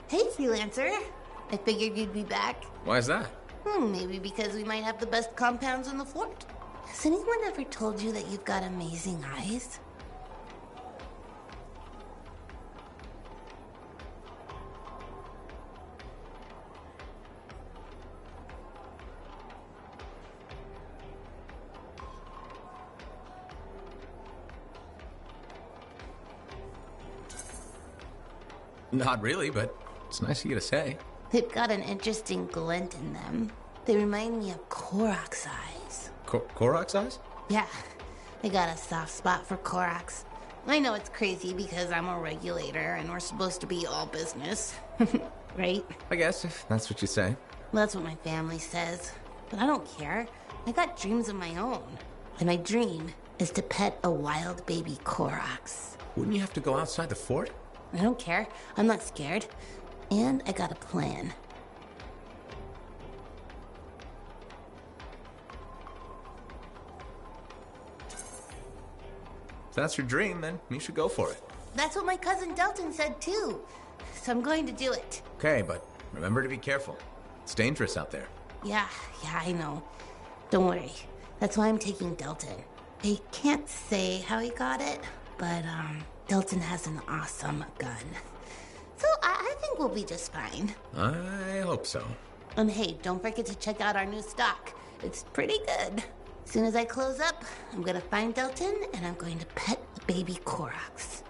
Hey, freelancer. I figured you'd be back. Why is that? Maybe because we might have the best compounds in the fort. Has anyone ever told you that you've got amazing eyes? Not really, but it's nice of you to say. They've got an interesting glint in them. They remind me of Korok's eyes. Korok's eyes? Yeah, they got a soft spot for Korok's. I know it's crazy because I'm a regulator and we're supposed to be all business. Right? I guess, if that's what you say. Well, that's what my family says. But I don't care. I got dreams of my own. And my dream is to pet a wild baby Korok's. Wouldn't you have to go outside the fort? I don't care. I'm not scared. And I got a plan. If that's your dream, then you should go for it. That's what my cousin Delton said too. So I'm going to do it. Okay, but remember to be careful. It's dangerous out there. Yeah, I know. Don't worry. That's why I'm taking Delton. I can't say how he got it, but Delton has an awesome gun. So I think we'll be just fine. I hope so. And hey, don't forget to check out our new stock. It's pretty good. As soon as I close up, I'm gonna find Delton and I'm going to pet the baby Korok's.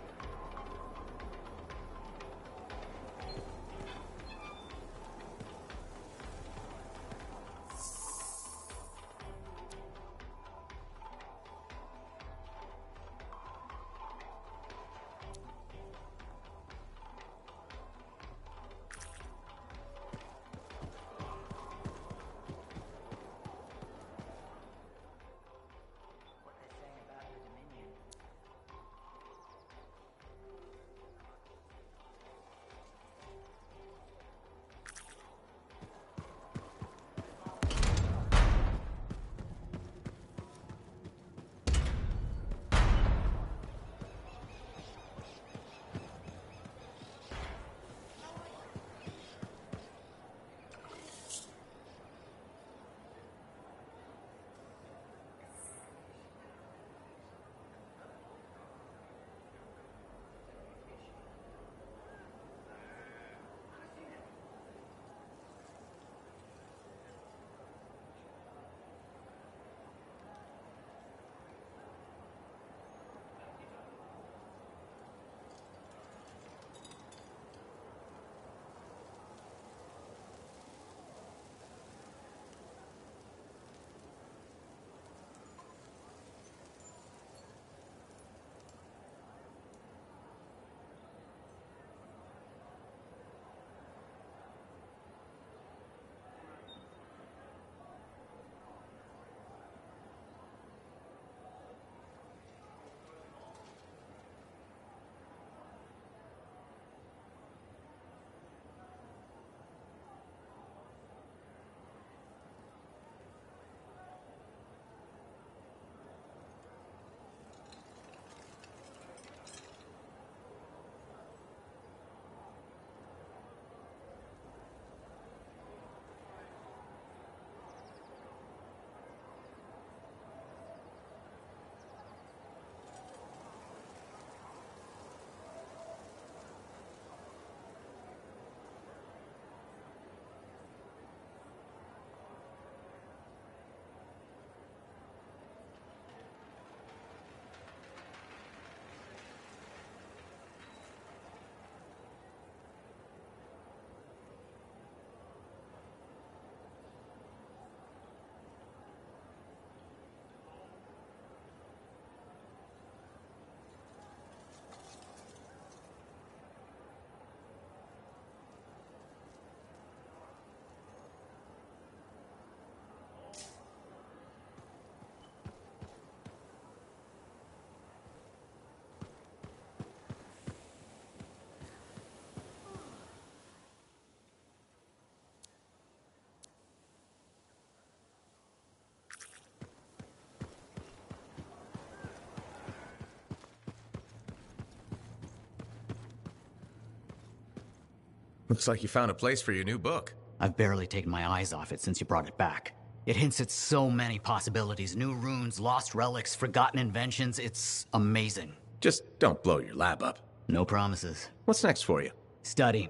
Looks like you found a place for your new book. I've barely taken my eyes off it since you brought it back. It hints at so many possibilities. New runes, lost relics, forgotten inventions. It's amazing. Just don't blow your lab up. No promises. What's next for you? Study.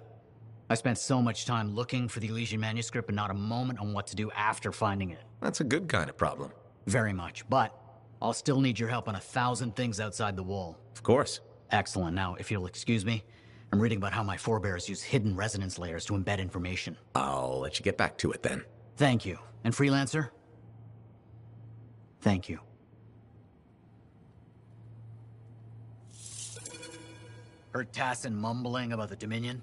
I spent so much time looking for the Elysian manuscript, but not a moment on what to do after finding it. That's a good kind of problem. Very much, but I'll still need your help on 1,000 things outside the wall. Of course. Excellent. Now, if you'll excuse me, I'm reading about how my forebears use hidden resonance layers to embed information. I'll let you get back to it then. Thank you. And Freelancer? Thank you. Heard Tassin mumbling about the Dominion?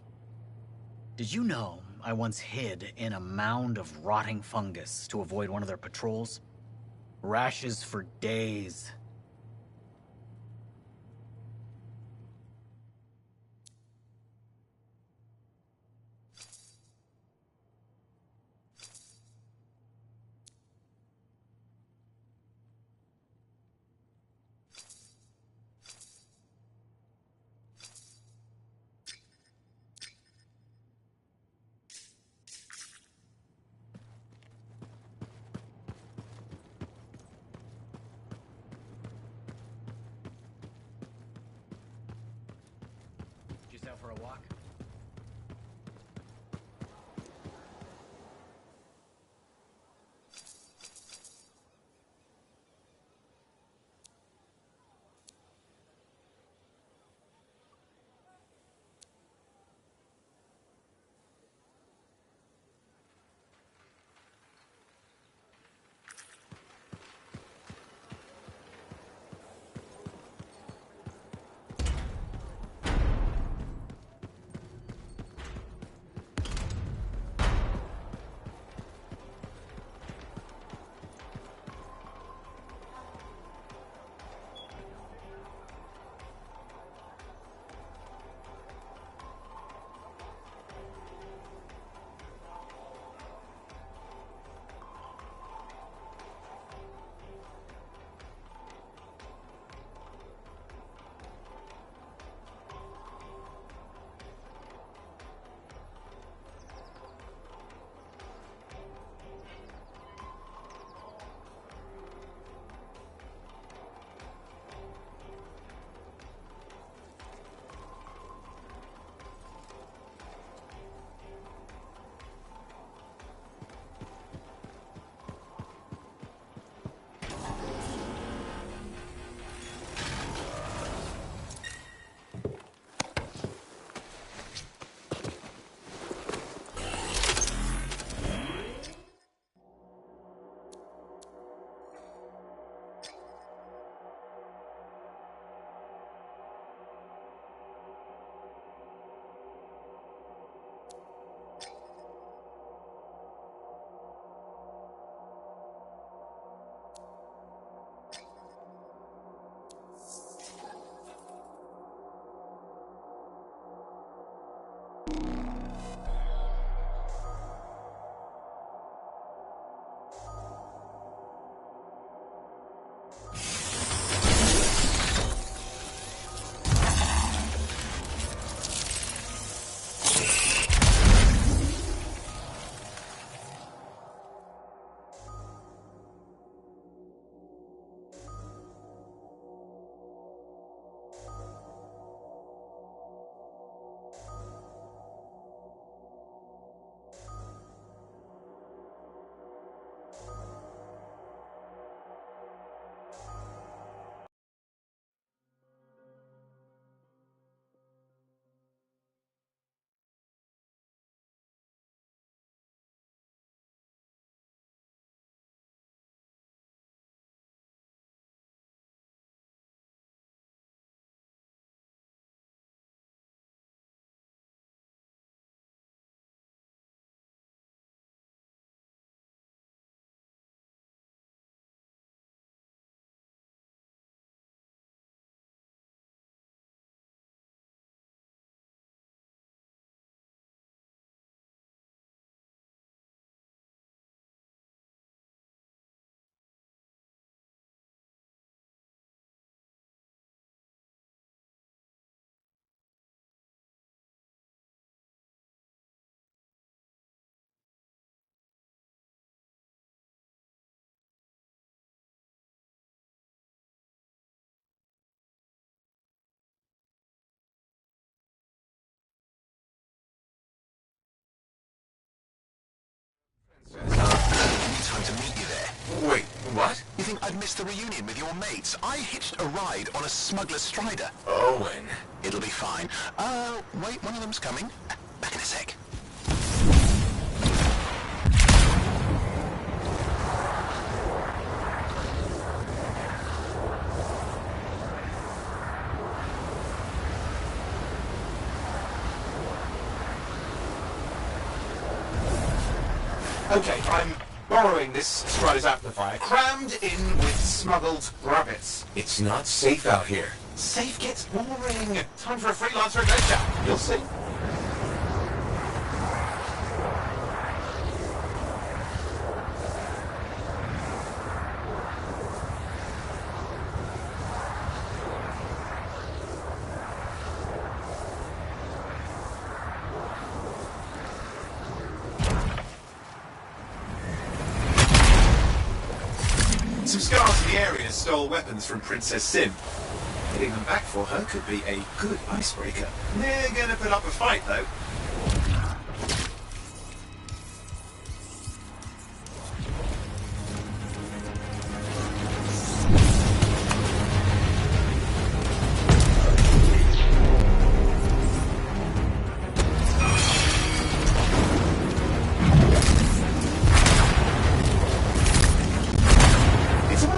Did you know I once hid in a mound of rotting fungus to avoid one of their patrols? Rashes for days. Just out for a walk? think I'd miss the reunion with your mates? I hitched a ride on a smuggler's strider. Owen. It'll be fine. Wait, one of them's coming. Back in a sec. Okay, I'm borrowing this Strider's amplifier, crammed in with smuggled rabbits. It's not safe out here. Safe gets boring. Time for a freelancer adventure. You'll see. Some scars in the area stole weapons from Princess Sim. Getting them back for her could be a good icebreaker. They're gonna put up a fight, though.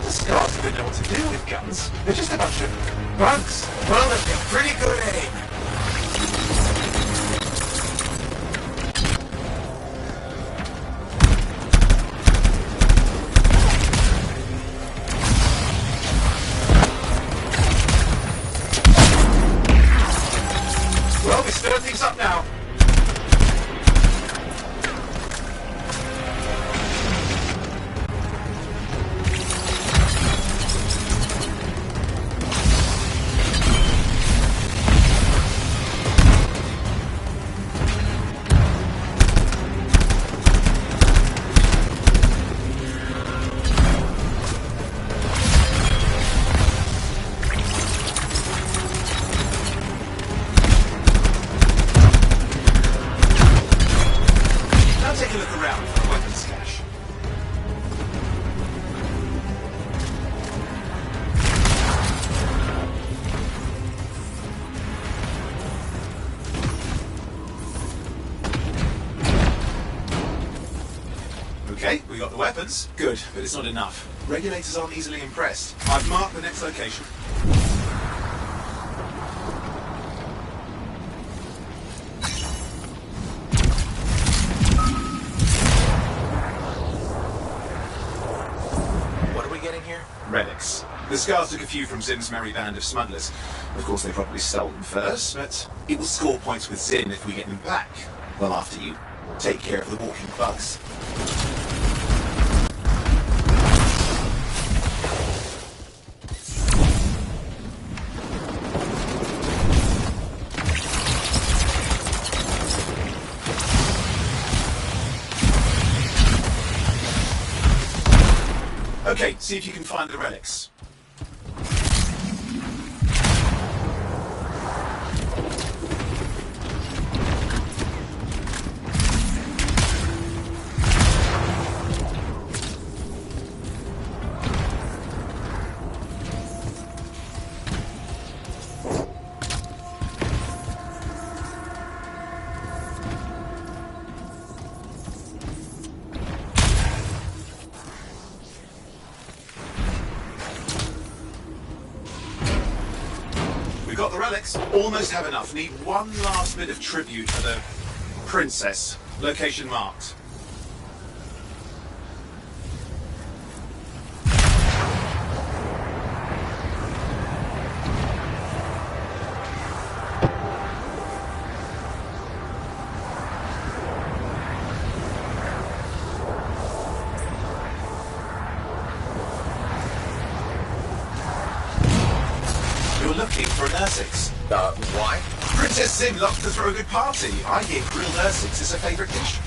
Scars even know what to do with guns. They're just a bunch of bugs. Well, they've got pretty good aim. Well, we're stirring things up now. Take a look around for a weapons cache. Okay, we got the weapons. Good, but it's not enough. Regulators aren't easily impressed. I've marked the next location. Relics. The scars took a few from Zim's merry band of smugglers. Of course, they probably stole them first, but it will score points with Zim if we get them back. Well, after you take care of the walking bugs. Okay, see if you can find the relics. Got the relics. Almost have enough. Need one last bit of tribute for the princess. Location marked. Looking for an Ursix. Why? Princess Sim loves to throw a good party. I hear grilled Ursix is her favourite dish.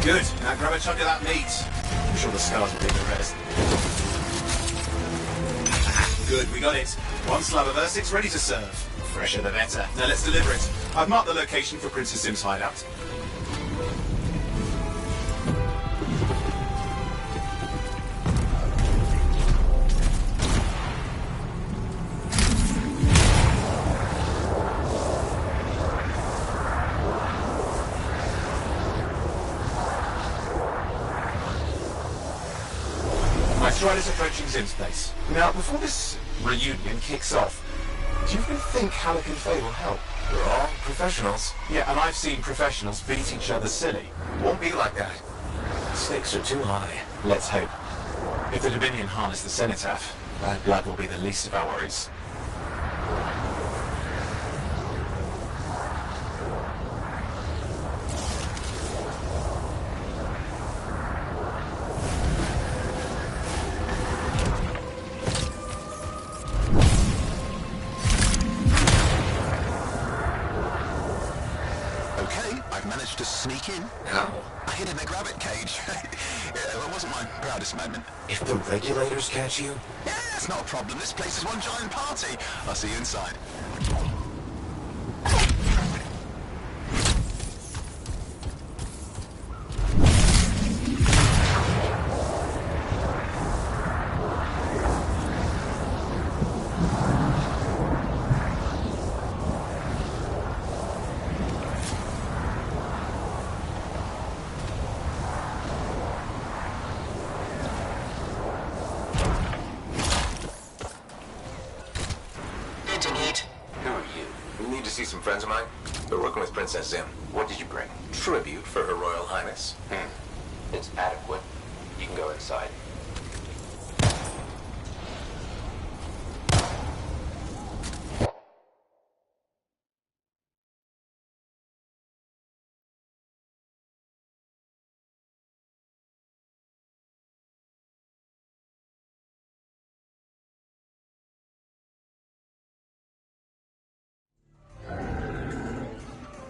Good. Now grab a chunk of that meat. I'm sure the scars will take the rest. Good, we got it. One slab of Ursix ready to serve. Fresher the better. Now let's deliver it. I've marked the location for Princess Zim's hideout. My stride is approaching Zim's place. Now, before this reunion kicks off, do you really think Halleck and Faye will help? We're all professionals. Yeah, and I've seen professionals beat each other silly. Won't be like that. Stakes are too high. Let's hope. If the Dominion harness the Cenotaph, bad blood will be the least of our worries. Okay, I've managed to sneak in. How? I hid in the rabbit cage. It wasn't my proudest moment. If the regulators catch you? Yeah, that's not a problem. This place is one giant party. I'll see you inside. Who are you? You need to see some friends of mine? We're working with Princess Zim. What did you bring? Tribute for Her Royal Highness. It's adequate. You can go inside.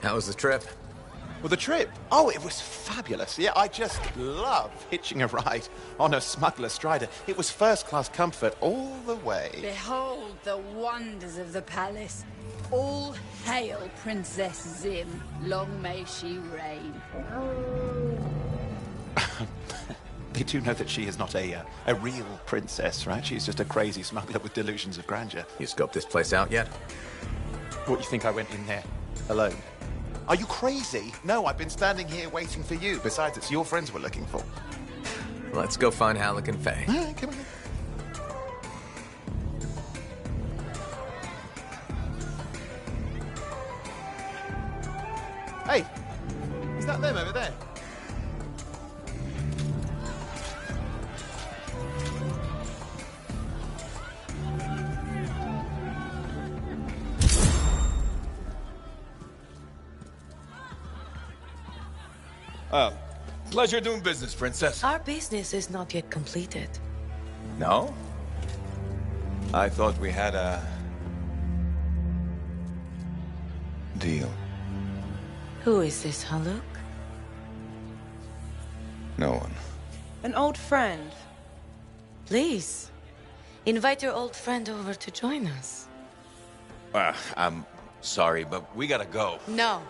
How was the trip? Well, the trip? Oh, it was fabulous. Yeah, I just love hitching a ride on a smuggler strider. It was first-class comfort all the way. Behold the wonders of the palace. All hail Princess Zim. Long may she reign. They do know that she is not a real princess, right? She's just a crazy smuggler with delusions of grandeur. You scoped this place out yet? What, you think I went in there alone? Are you crazy? No, I've been standing here waiting for you. Besides, it's your friends we're looking for. Let's go find Halleck and Faye. All right, come on. Hey, is that them over there? Pleasure doing business, Princess. Our business is not yet completed. No? I thought we had a... deal. Who is this, Haluk? No one. An old friend. Please, invite your old friend over to join us. I'm sorry, but we gotta go. No.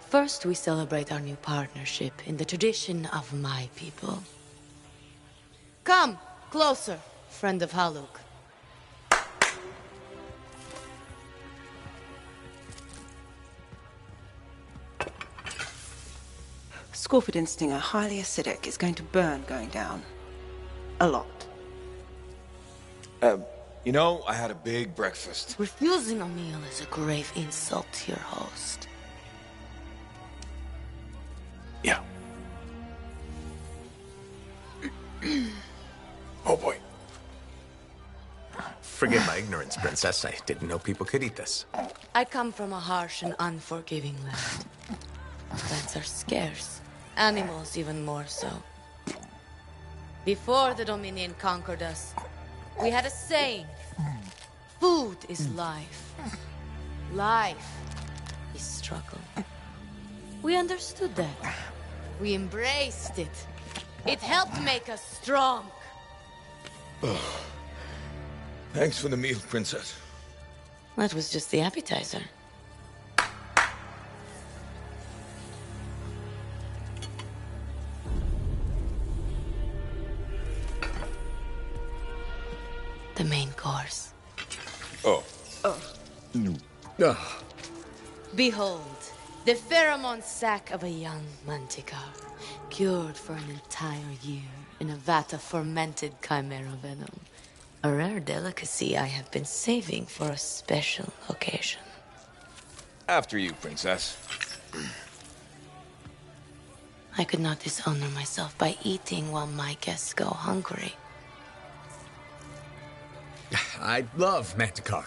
First, we celebrate our new partnership in the tradition of my people. Come, closer, friend of Haluk. Scorpidin stinger, highly acidic. It's going to burn going down. A lot. You know, I had a big breakfast. Refusing a meal is a grave insult to your host. Yeah. Oh boy. Forgive my ignorance, Princess. I didn't know people could eat this. I come from a harsh and unforgiving land. Plants are scarce. Animals even more so. Before the Dominion conquered us, we had a saying. Food is life. Life is struggle. We understood that. We embraced it. It helped make us strong. Thanks for the meal, Princess. That was just the appetizer. The main course. Oh. Behold, the pheromone sac of a young manticore, cured for an entire year in a vat of fermented chimera venom. A rare delicacy I have been saving for a special occasion. After you, Princess. I could not dishonor myself by eating while my guests go hungry. I love Manticore.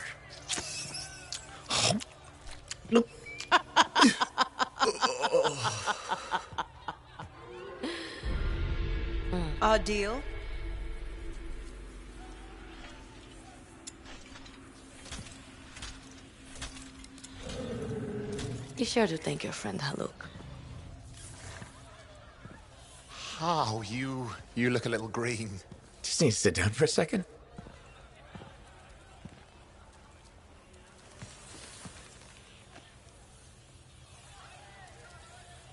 Our deal? Be sure to thank your friend Haluk. Oh, you look a little green. Just need to sit down for a second.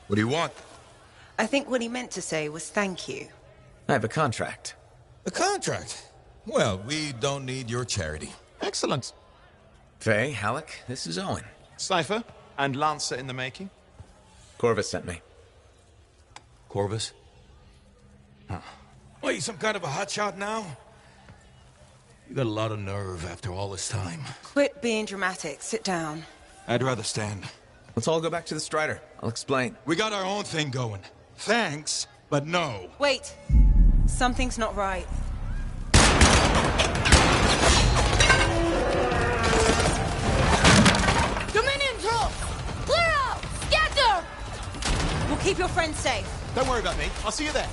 What do you want? I think what he meant to say was thank you. I have a contract. A contract? Well, we don't need your charity. Excellent. Faye, Halleck, this is Owen. Cypher and Lancer in the making. Corvus sent me. Corvus? Huh. What, you some kind of a hotshot now? You got a lot of nerve after all this time. Quit being dramatic. Sit down. I'd rather stand. Let's all go back to the Strider. I'll explain. We got our own thing going. Thanks, but no. Wait. Something's not right. Dominion troops! Clear out! Scatter! We'll keep your friends safe. Don't worry about me. I'll see you there.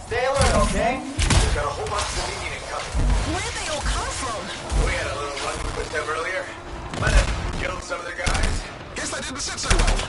Stay alert, okay? We've got a whole bunch of Dominion incoming. Where'd they all come from? We had a little run with them earlier. Might have killed some of their guys. Guess that didn't sit so well.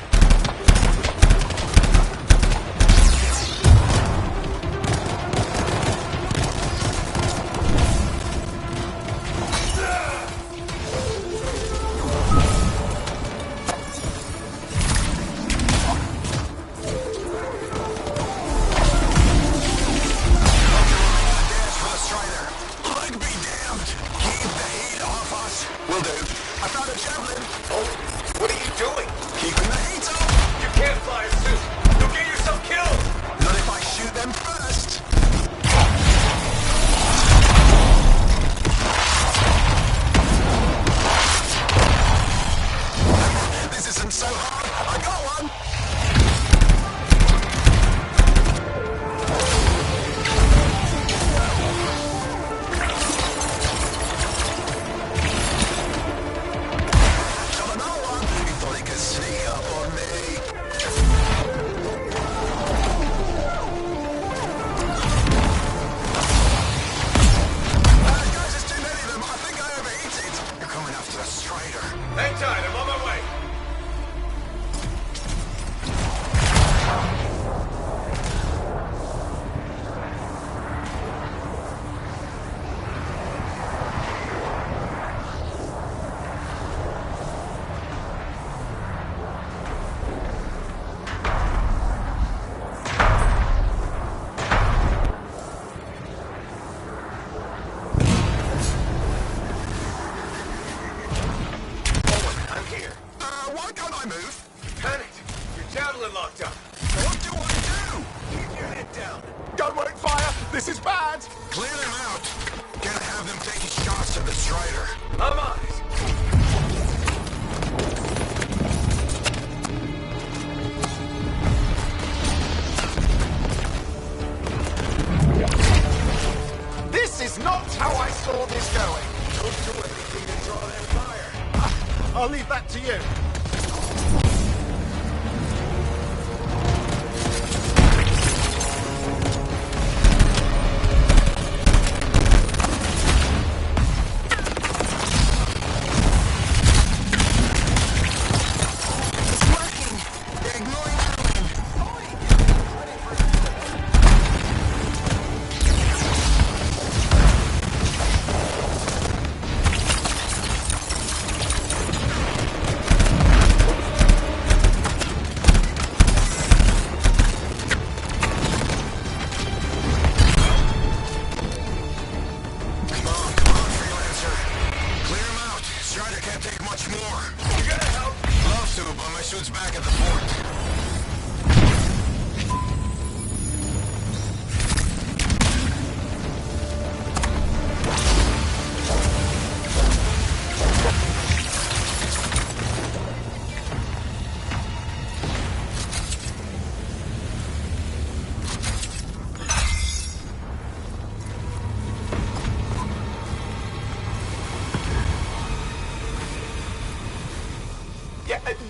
This is bad! Clear them out. Can't have them taking shots at the Strider. I'm on it. I'll leave that to you.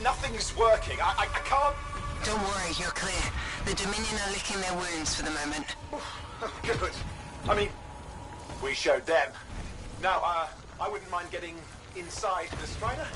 Nothing's working. I can't... Don't worry, you're clear. The Dominion are licking their wounds for the moment. Good. I mean, we showed them. Now, I wouldn't mind getting inside the Strider.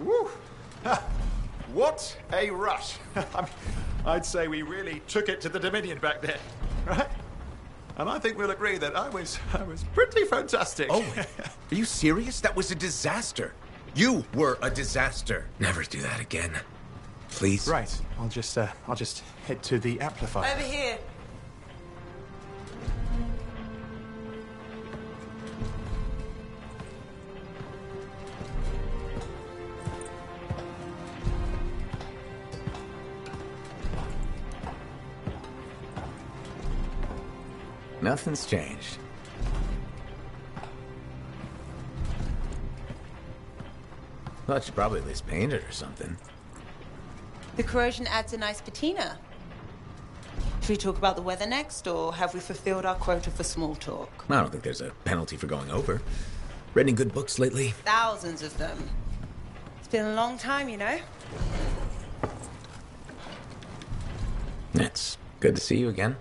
Woo! What a rush. I mean, I'd say we really took it to the Dominion back there, right? And I think we'll agree that I was pretty fantastic. Oh, are you serious? That was a disaster. You were a disaster. Never do that again. Please. Right. I'll just head to the amplifier. Over here. Nothing's changed. Well, she probably at least painted or something. The corrosion adds a nice patina. Should we talk about the weather next, or have we fulfilled our quota for small talk? I don't think there's a penalty for going over. Read any good books lately? Thousands of them. It's been a long time, you know? It's good to see you again.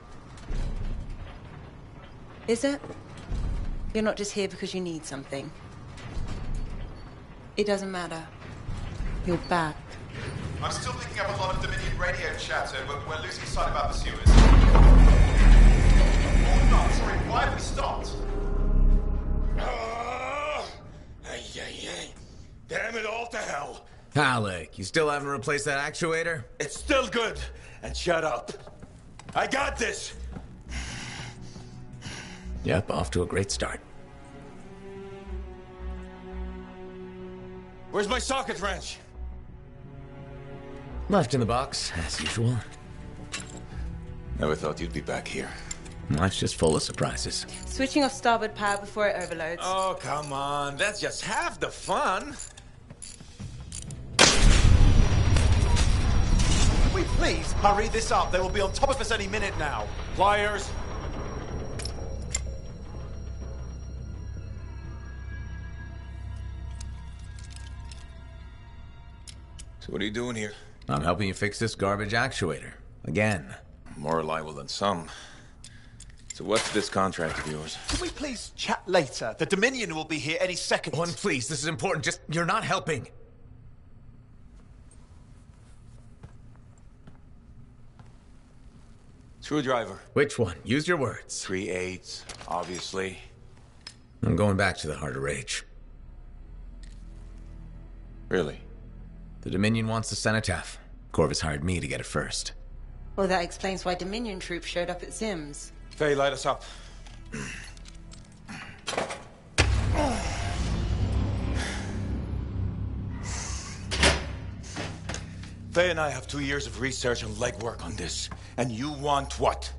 Is it? You're not just here because you need something. It doesn't matter. You're back. I'm still picking up a lot of Dominion radio chatter, but we're losing sight of our pursuers. Oh no, sorry, why have we stopped? Damn it all to hell. Alec, you still haven't replaced that actuator? It's still good. And shut up. I got this. Yep, off to a great start. Where's my socket wrench? Left in the box, as usual. Never thought you'd be back here. Life's just full of surprises. Switching off starboard power before it overloads. Oh, come on. That's just half the fun. Wait, please, hurry this up. They will be on top of us any minute now. Pliers. So what are you doing here? I'm helping you fix this garbage actuator. Again. More reliable than some. So what's this contract of yours? Can we please chat later? The Dominion will be here any second. One, please, this is important. Just, you're not helping. Screwdriver. Which one? Use your words. 3/8, obviously. I'm going back to the Heart of Rage. Really? The Dominion wants the cenotaph. Corvus hired me to get it first. Well, that explains why Dominion troops showed up at Zim's. Faye, light us up. Faye and I have 2 years of research and legwork on this. And you want what?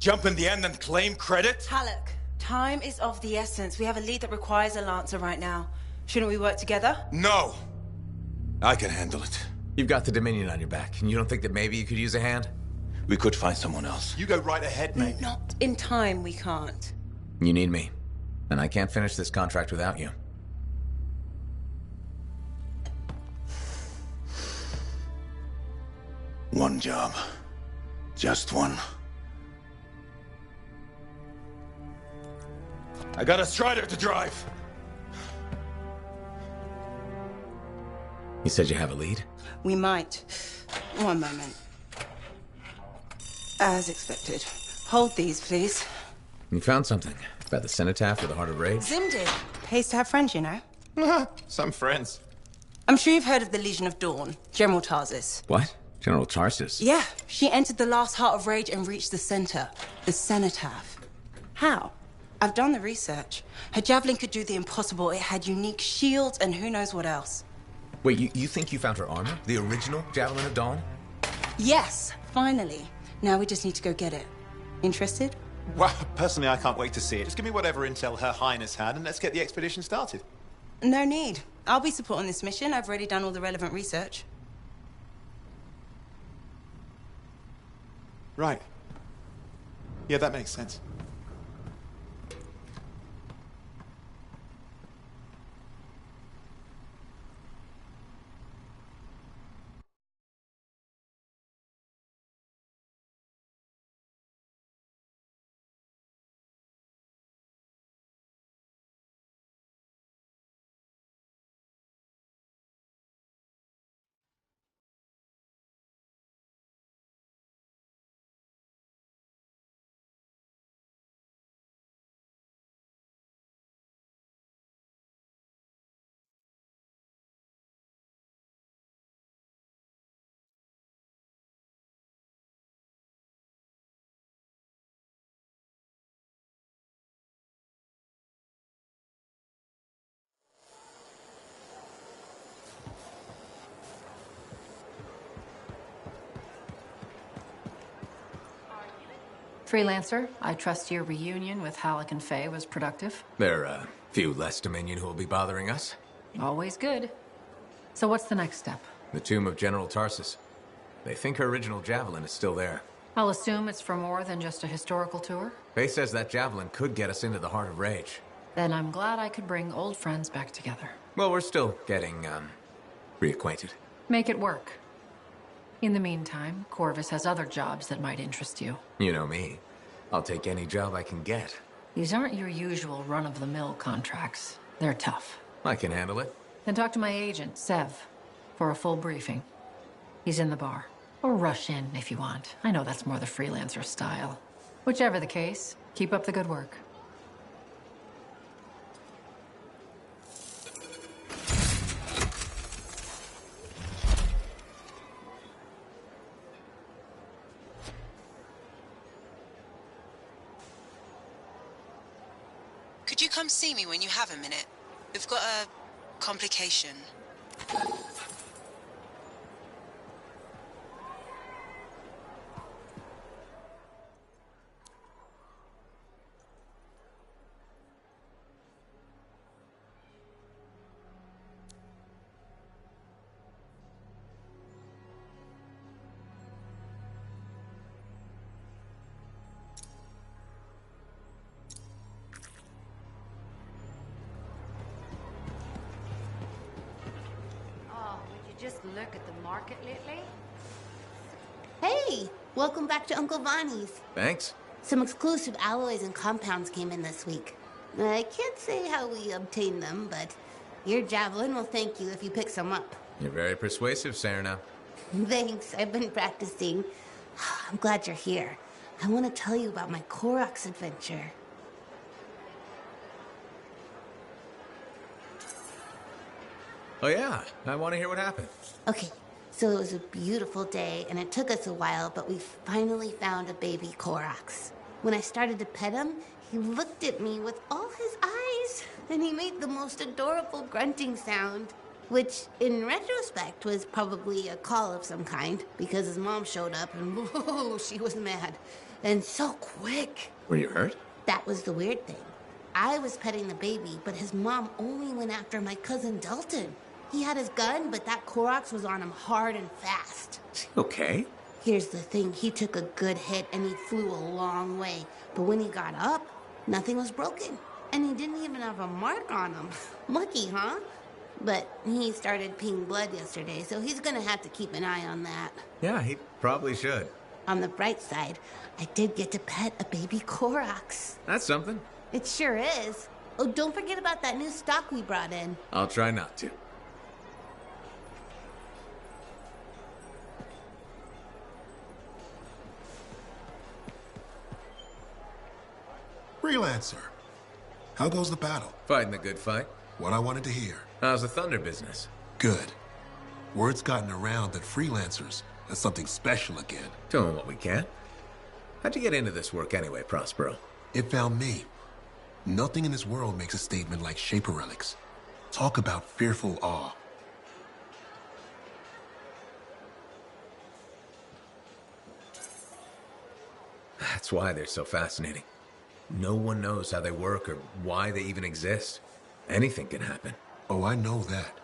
Jump in the end and claim credit? Halleck, time is of the essence. We have a lead that requires a Lancer right now. Shouldn't we work together? No! I can handle it. You've got the Dominion on your back, and you don't think that maybe you could use a hand? We could find someone else. You go right ahead, mate. Not in time, we can't. You need me. And I can't finish this contract without you. One job. Just one. I got a Strider to drive. You said you have a lead? We might. One moment. As expected. Hold these, please. You found something. About the cenotaph or the Heart of Rage? Zim did. Pays to have friends, you know. Some friends. I'm sure you've heard of the Legion of Dawn, General Tarsis. What? General Tarsis? Yeah, she entered the last Heart of Rage and reached the center, the cenotaph. How? I've done the research. Her javelin could do the impossible. It had unique shields and who knows what else. Wait, you think you found her armor? The original Javelin of Dawn? Yes, finally. Now we just need to go get it. Interested? Well, personally, I can't wait to see it. Just give me whatever intel Her Highness had, and let's get the expedition started. No need. I'll be supporting this mission. I've already done all the relevant research. Right. Yeah, that makes sense. Freelancer, I trust your reunion with Halleck and Faye was productive. There are a few less Dominion who will be bothering us. Always good. So what's the next step? The tomb of General Tarsis. They think her original javelin is still there. I'll assume it's for more than just a historical tour. Faye says that javelin could get us into the heart of Rage. Then I'm glad I could bring old friends back together. Well, we're still getting, reacquainted. Make it work. In the meantime, Corvus has other jobs that might interest you. You know me. I'll take any job I can get. These aren't your usual run-of-the-mill contracts. They're tough. I can handle it. Then talk to my agent, Sev, for a full briefing. He's in the bar. Or rush in if you want. I know that's more the freelancer style. Whichever the case, keep up the good work. Could you come see me when you have a minute? We've got a complication. Just look at the market lately. Hey, welcome back to Uncle Vonnie's. Thanks. Some exclusive alloys and compounds came in this week. I can't say how we obtained them, but your javelin will thank you if you pick some up. You're very persuasive, Serena. Thanks, I've been practicing. I'm glad you're here. I want to tell you about my Koroks adventure. Oh yeah, I want to hear what happened. Okay, so it was a beautiful day, and it took us a while, but we finally found a baby Koroks. When I started to pet him, he looked at me with all his eyes, and he made the most adorable grunting sound, which, in retrospect, was probably a call of some kind, because his mom showed up, and whoa, she was mad. And so quick. Were you hurt? That was the weird thing. I was petting the baby, but his mom only went after my cousin Dalton. He had his gun, but that Koroks was on him hard and fast. Okay. Here's the thing, he took a good hit and he flew a long way. But when he got up, nothing was broken. And he didn't even have a mark on him. Lucky, huh? But he started peeing blood yesterday, so he's gonna have to keep an eye on that. Yeah, he probably should. On the bright side, I did get to pet a baby Koroks. That's something. It sure is. Oh, don't forget about that new stock we brought in. I'll try not to. Freelancer. How goes the battle? Fighting the good fight. What I wanted to hear. How's the Thunder business? Good. Word's gotten around that freelancers are something special again. Doing what we can. How'd you get into this work anyway, Prospero? It found me. Nothing in this world makes a statement like Shaper relics. Talk about fearful awe. That's why they're so fascinating. No one knows how they work or why they even exist. Anything can happen. Oh, I know that.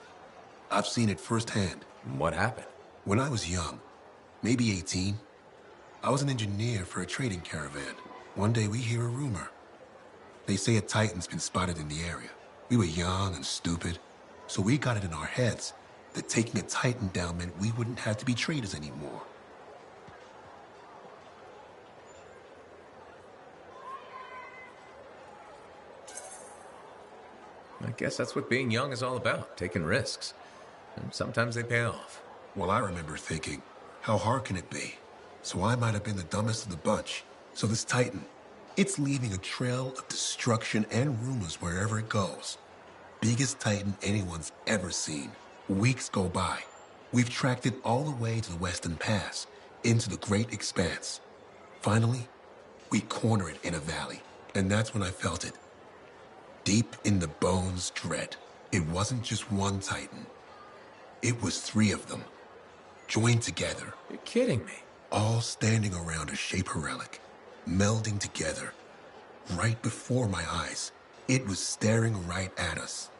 I've seen it firsthand. What happened? When I was young, maybe 18, I was an engineer for a trading caravan. One day we hear a rumor. They say a Titan's been spotted in the area. We were young and stupid, so we got it in our heads that taking a Titan down meant we wouldn't have to be traders anymore. I guess that's what being young is all about, taking risks. And sometimes they pay off. Well, I remember thinking, how hard can it be? So I might have been the dumbest of the bunch. So this Titan, it's leaving a trail of destruction and rumors wherever it goes. Biggest Titan anyone's ever seen. Weeks go by. We've tracked it all the way to the Western Pass, into the Great Expanse. Finally, we corner it in a valley. And that's when I felt it. Deep in the bones dread. It wasn't just one Titan. It was 3 of them, joined together. You're kidding me. All standing around a Shaper relic, melding together. Right before my eyes, it was staring right at us.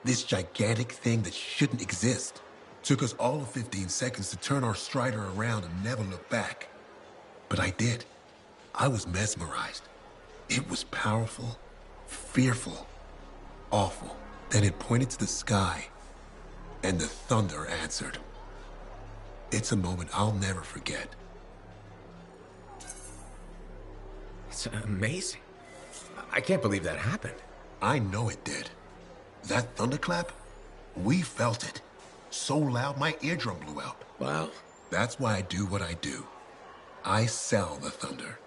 This gigantic thing that shouldn't exist. Took us all of 15 seconds to turn our Strider around and never look back. But I did. I was mesmerized. It was powerful, fearful, awful. Then it pointed to the sky, and the thunder answered. It's a moment I'll never forget. It's amazing. I can't believe that happened. I know it did. That thunderclap, we felt it. So loud, my eardrum blew out. Wow. That's why I do what I do. I sell the thunder.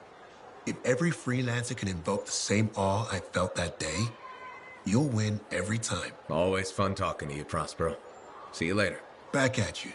If every freelancer can invoke the same awe I felt that day, you'll win every time. Always fun talking to you, Prospero. See you later. Back at you.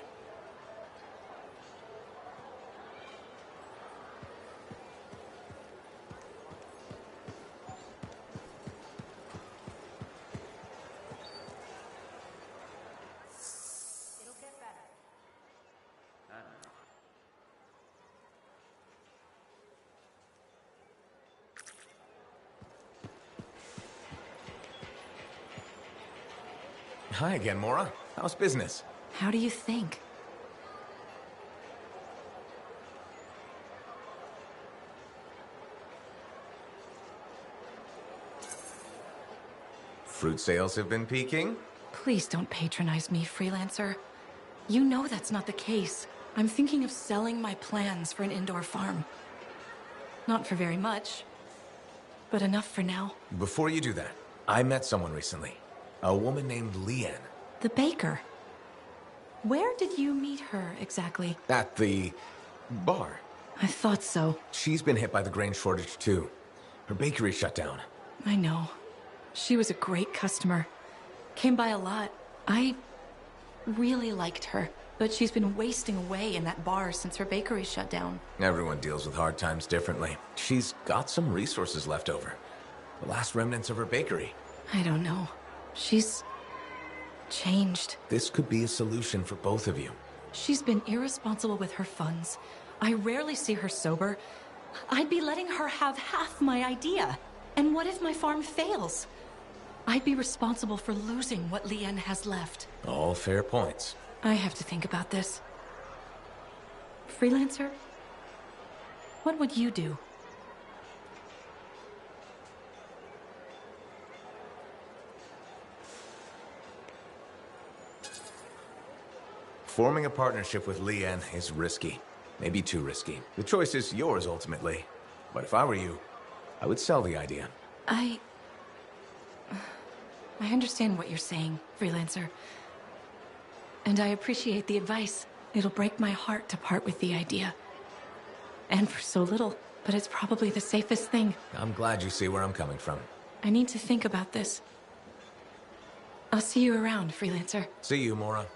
Hi again, Mora. How's business? How do you think? Fruit sales have been peaking? Please don't patronize me, freelancer. You know that's not the case. I'm thinking of selling my plans for an indoor farm. Not for very much, but enough for now. Before you do that, I met someone recently. A woman named Leanne. The baker. Where did you meet her, exactly? At the bar. I thought so. She's been hit by the grain shortage, too. Her bakery shut down. I know. She was a great customer. Came by a lot. I really liked her, but she's been wasting away in that bar since her bakery shut down. Everyone deals with hard times differently. She's got some resources left over. The last remnants of her bakery. I don't know. She's changed. This could be a solution for both of you. She's been irresponsible with her funds. I rarely see her sober. I'd be letting her have half my idea. And what if my farm fails? I'd be responsible for losing what Leanne has left. All fair points. I have to think about this. Freelancer? What would you do? Forming a partnership with Leanne is risky. Maybe too risky. The choice is yours, ultimately. But if I were you, I would sell the idea. I understand what you're saying, freelancer. And I appreciate the advice. It'll break my heart to part with the idea. And for so little, but it's probably the safest thing. I'm glad you see where I'm coming from. I need to think about this. I'll see you around, freelancer. See you, Mora.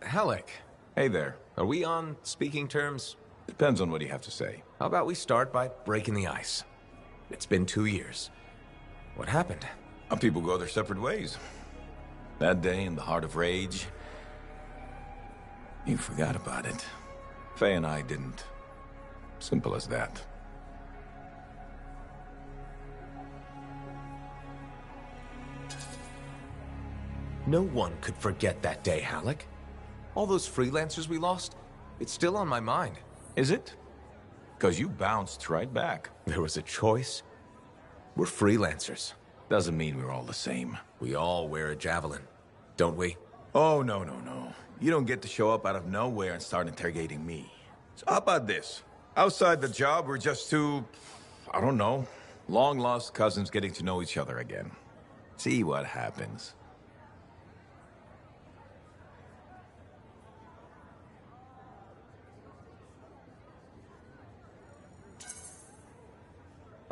Halleck. Hey there. Are we on speaking terms? Depends on what you have to say. How about we start by breaking the ice? It's been 2 years. What happened? People go their separate ways. That day in the heart of rage, you forgot about it. Faye and I didn't. Simple as that. No one could forget that day, Halleck. All those freelancers we lost, it's still on my mind. Is it? Because you bounced right back. There was a choice. We're freelancers. Doesn't mean we're all the same. We all wear a javelin, don't we? Oh, no. You don't get to show up out of nowhere and start interrogating me. So how about this? Outside the job, we're just two, I don't know, long-lost cousins getting to know each other again. See what happens.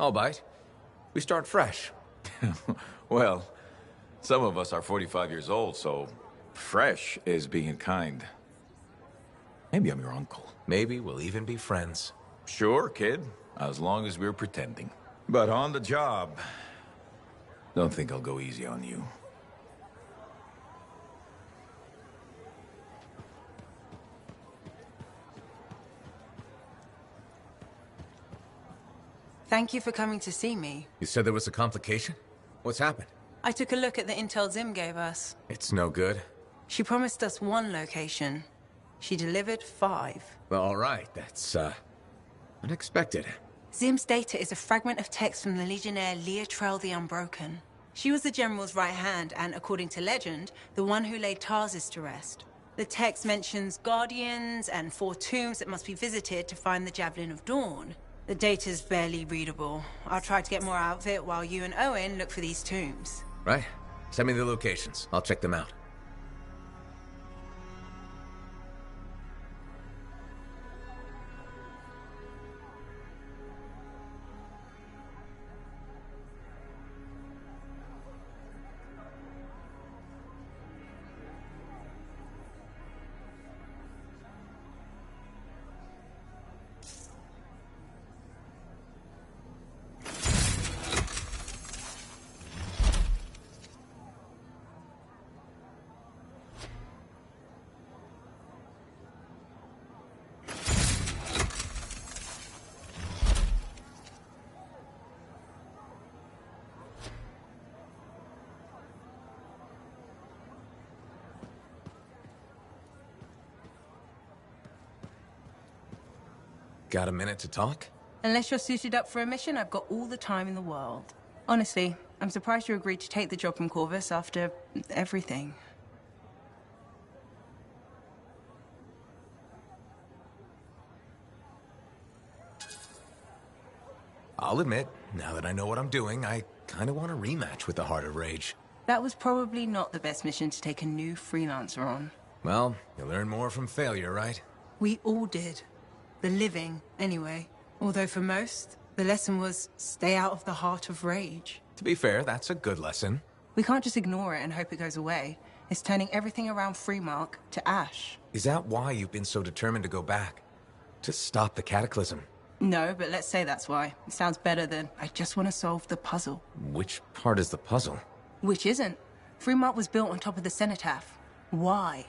I'll bite. We start fresh. Well, some of us are 45 years old, so fresh is being kind. Maybe I'm your uncle. Maybe we'll even be friends. Sure, kid. As long as we're pretending. But on the job, don't think I'll go easy on you. Thank you for coming to see me. You said there was a complication? What's happened? I took a look at the intel Zim gave us. It's no good. She promised us 1 location. She delivered 5. Well, all right, that's, unexpected. Zim's data is a fragment of text from the Legionnaire Leotrel the Unbroken. She was the General's right hand and, according to legend, the one who laid Tarsus to rest. The text mentions guardians and 4 tombs that must be visited to find the Javelin of Dawn. The data's barely readable. I'll try to get more out of it while you and Owen look for these tombs. Right. Send me the locations. I'll check them out. Got a minute to talk? Unless you're suited up for a mission, I've got all the time in the world. Honestly, I'm surprised you agreed to take the job from Corvus after everything. I'll admit, now that I know what I'm doing, I kind of want a rematch with the Heart of Rage. That was probably not the best mission to take a new freelancer on. Well, you learn more from failure, right? We all did. The living, anyway. Although for most, the lesson was stay out of the Heart of Rage. To be fair, that's a good lesson. We can't just ignore it and hope it goes away. It's turning everything around Freemark to ash. Is that why you've been so determined to go back? To stop the cataclysm? No, but let's say that's why. It sounds better than I just want to solve the puzzle. Which part is the puzzle? Which isn't. Freemark was built on top of the cenotaph. Why?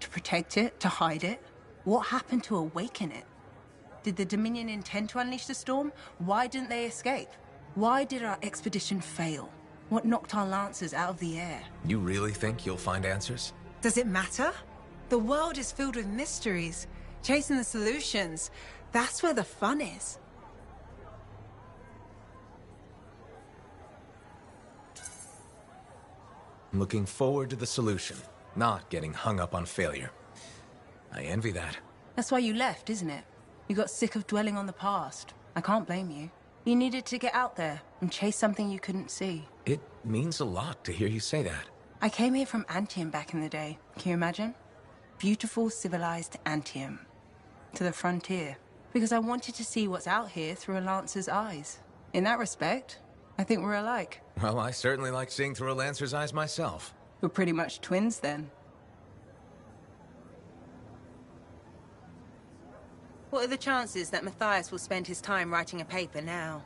To protect it? To hide it? What happened to awaken it? Did the Dominion intend to unleash the storm? Why didn't they escape? Why did our expedition fail? What knocked our lancers out of the air? You really think you'll find answers? Does it matter? The world is filled with mysteries. Chasing the solutions, that's where the fun is. I'm looking forward to the solution, not getting hung up on failure. I envy that. That's why you left, isn't it? You got sick of dwelling on the past. I can't blame you. You needed to get out there and chase something you couldn't see. It means a lot to hear you say that. I came here from Anthem back in the day. Can you imagine? Beautiful, civilized Anthem. To the frontier. Because I wanted to see what's out here through a Lancer's eyes. In that respect, I think we're alike. Well, I certainly like seeing through a Lancer's eyes myself. We're pretty much twins then. What are the chances that Matthias will spend his time writing a paper now?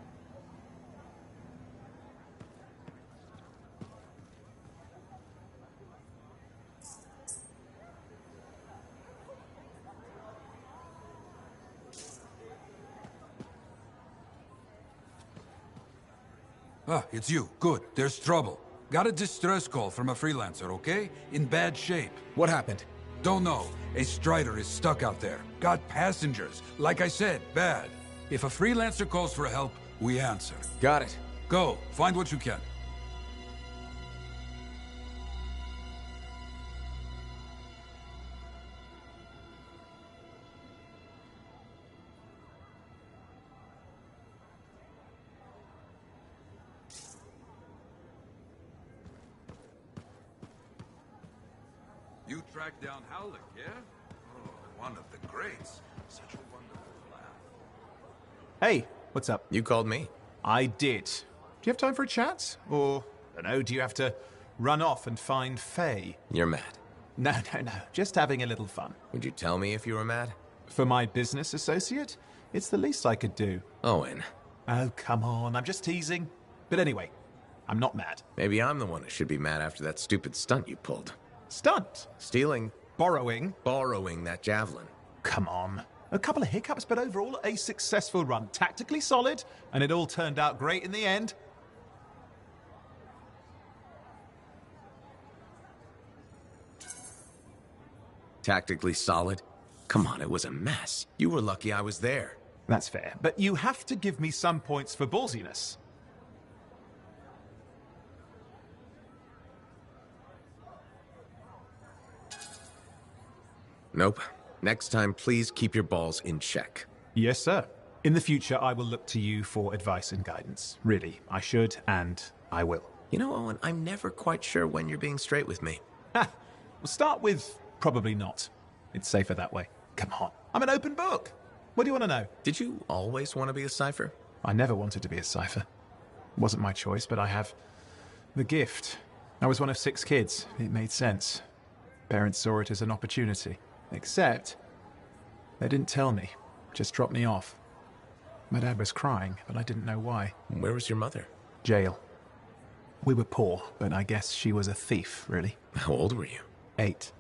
Ah, it's you. Good. There's trouble. Got a distress call from a freelancer, okay? In bad shape. What happened? Don't know. A Strider is stuck out there. Got passengers. Like I said, bad. If a freelancer calls for help, we answer. Got it. Go. Find what you can. You tracked down Howlick, yeah? Oh, one of the greats. Such a wonderful laugh. Hey, what's up? You called me. I did. Do you have time for a chat? Or, I don't know, do you have to run off and find Faye? You're mad. No. Just having a little fun. Would you tell me if you were mad? For my business associate? It's the least I could do. Owen. Oh, come on, I'm just teasing. But anyway, I'm not mad. Maybe I'm the one who should be mad after that stupid stunt you pulled. Stunt? Stealing. Borrowing? Borrowing that javelin. Come on. A couple of hiccups, but overall a successful run. Tactically solid, and it all turned out great in the end. Tactically solid? Come on, it was a mess. You were lucky I was there. That's fair, but you have to give me some points for ballsiness. Nope. Next time, please keep your balls in check. Yes, sir. In the future, I will look to you for advice and guidance. Really, I should, and I will. You know, Owen, I'm never quite sure when you're being straight with me. Ha! We'll start with probably not. It's safer that way. Come on. I'm an open book. What do you want to know? Did you always want to be a cipher? I never wanted to be a cipher. It wasn't my choice, but I have the gift. I was one of 6 kids. It made sense. Parents saw it as an opportunity. Except, they didn't tell me. Just dropped me off. My dad was crying, but I didn't know why. Where was your mother? Jail. We were poor, but I guess she was a thief, really. How old were you? 8.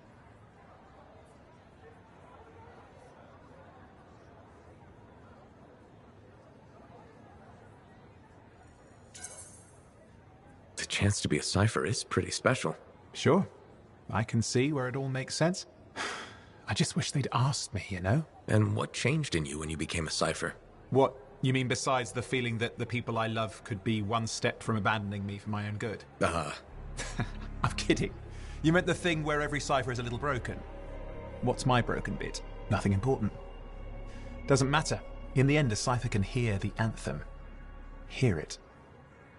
The chance to be a cipher is pretty special. Sure. I can see where it all makes sense. I just wish they'd asked me, you know? And what changed in you when you became a cipher? What? You mean besides the feeling that the people I love could be one step from abandoning me for my own good? I'm kidding. You meant the thing where every cipher is a little broken. What's my broken bit? Nothing important. Doesn't matter. In the end, a cipher can hear the anthem. Hear it.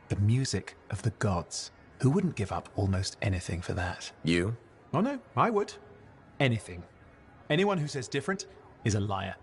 The music of the gods. Who wouldn't give up almost anything for that? You? Oh no, I would. Anything. Anyone who says different is a liar.